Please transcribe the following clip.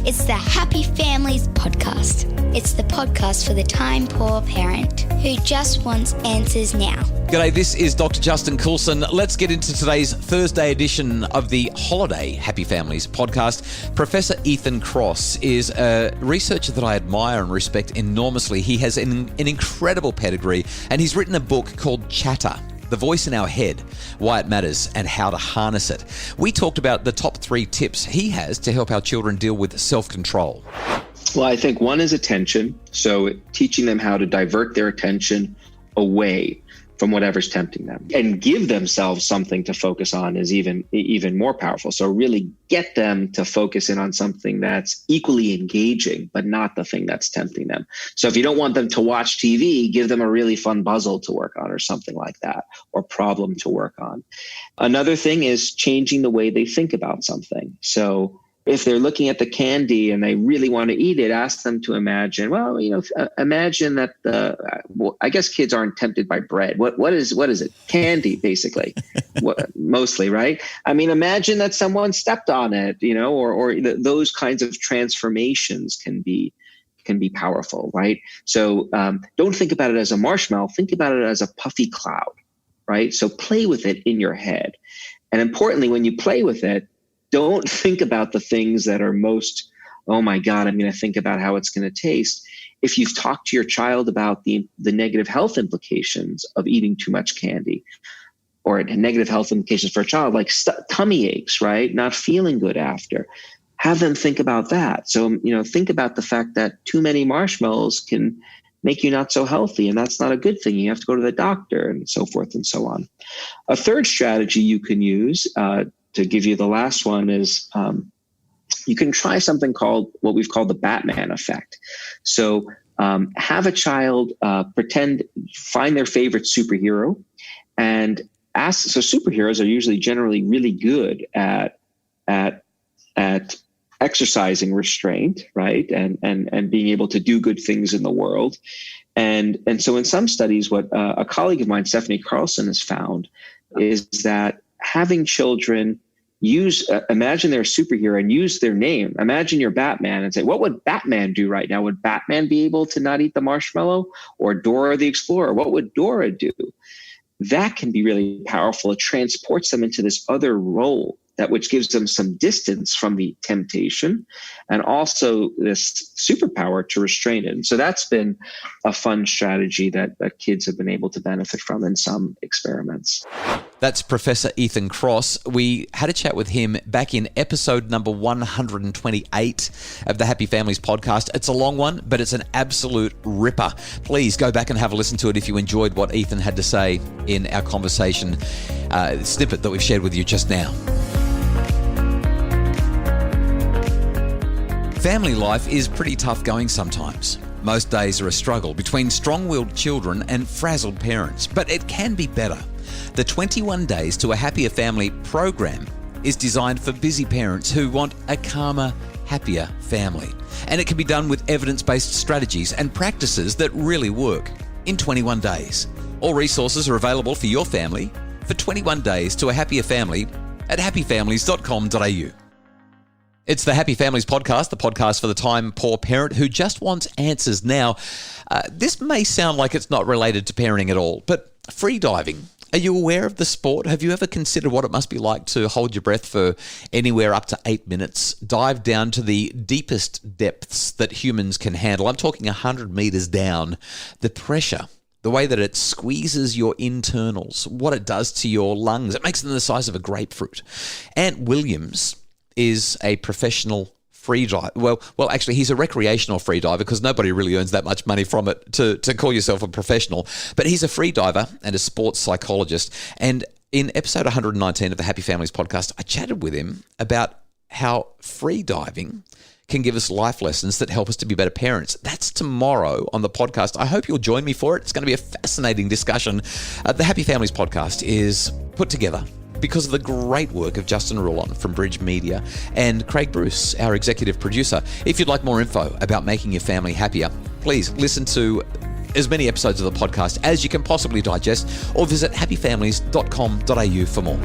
It's the Happy Families Podcast. It's the podcast for the time-poor parent who just wants answers now. G'day, this is Dr. Justin Coulson. Let's get into today's Thursday edition of the holiday Happy Families podcast. Professor Ethan Kross is a researcher that I admire and respect enormously. He has an incredible pedigree, and he's written a book called Chatter: The Voice in Our Head, Why It Matters and How to Harness It. We talked about the top 3 tips he has to help our children deal with self-control. Well, I think one is attention. So teaching them how to divert their attention away from whatever's tempting them and give themselves something to focus on is even more powerful. So really get them to focus in on something that's equally engaging, but not the thing that's tempting them. So if you don't want them to watch TV, give them a really fun puzzle to work on or something like that, or problem to work on. Another thing is changing the way they think about something. So if they're looking at the candy and they really want to eat it, ask them to imagine, imagine that I guess kids aren't tempted by bread. What is it? Candy, basically, mostly, right? I mean, imagine that someone stepped on it, or those kinds of transformations can be powerful, right? So don't think about it as a marshmallow. Think about it as a puffy cloud, right? So play with it in your head. And importantly, when you play with it, don't think about the things that are most, oh my God, I'm going to think about how it's going to taste. If you've talked to your child about the negative health implications of eating too much candy, or negative health implications for a child, like tummy aches, right? Not feeling good after, have them think about that. So, think about the fact that too many marshmallows can make you not so healthy, and that's not a good thing. You have to go to the doctor and so forth and so on. A third strategy you can use, to give you the last one, is you can try something called what we've called the Batman effect. So have a child find their favorite superhero and ask. So superheroes are generally really good at exercising restraint, right? And being able to do good things in the world. And so in some studies, what a colleague of mine, Stephanie Carlson, has found is that having children imagine they're a superhero and use their name. Imagine you're Batman and say, what would Batman do right now? Would Batman be able to not eat the marshmallow? Or Dora the Explorer? What would Dora do? That can be really powerful. It transports them into this other role, which gives them some distance from the temptation and also this superpower to restrain it. And so that's been a fun strategy that kids have been able to benefit from in some experiments. That's Professor Ethan Kross. We had a chat with him back in episode number 128 of the Happy Families podcast. It's a long one, but it's an absolute ripper. Please go back and have a listen to it if you enjoyed what Ethan had to say in our conversation snippet that we've shared with you just now. Family life is pretty tough going sometimes. Most days are a struggle between strong-willed children and frazzled parents, but it can be better. The 21 Days to a Happier Family program is designed for busy parents who want a calmer, happier family. And it can be done with evidence-based strategies and practices that really work in 21 days. All resources are available for your family for 21 Days to a Happier Family at happyfamilies.com.au. It's the Happy Families podcast, the podcast for the time-poor parent who just wants answers now. This may sound like it's not related to parenting at all, but freediving. Are you aware of the sport? Have you ever considered what it must be like to hold your breath for anywhere up to 8 minutes, dive down to the deepest depths that humans can handle? I'm talking 100 meters down. The pressure, the way that it squeezes your internals, what it does to your lungs, it makes them the size of a grapefruit. Ant Williams is a professional free dive. Well, actually, he's a recreational free diver because nobody really earns that much money from it to call yourself a professional. But he's a free diver and a sports psychologist. And in episode 119 of the Happy Families podcast, I chatted with him about how free diving can give us life lessons that help us to be better parents. That's tomorrow on the podcast. I hope you'll join me for it. It's going to be a fascinating discussion. The Happy Families podcast is put together because of the great work of Justin Rulon from Bridge Media and Craig Bruce, our executive producer. If you'd like more info about making your family happier, please listen to as many episodes of the podcast as you can possibly digest or visit happyfamilies.com.au for more.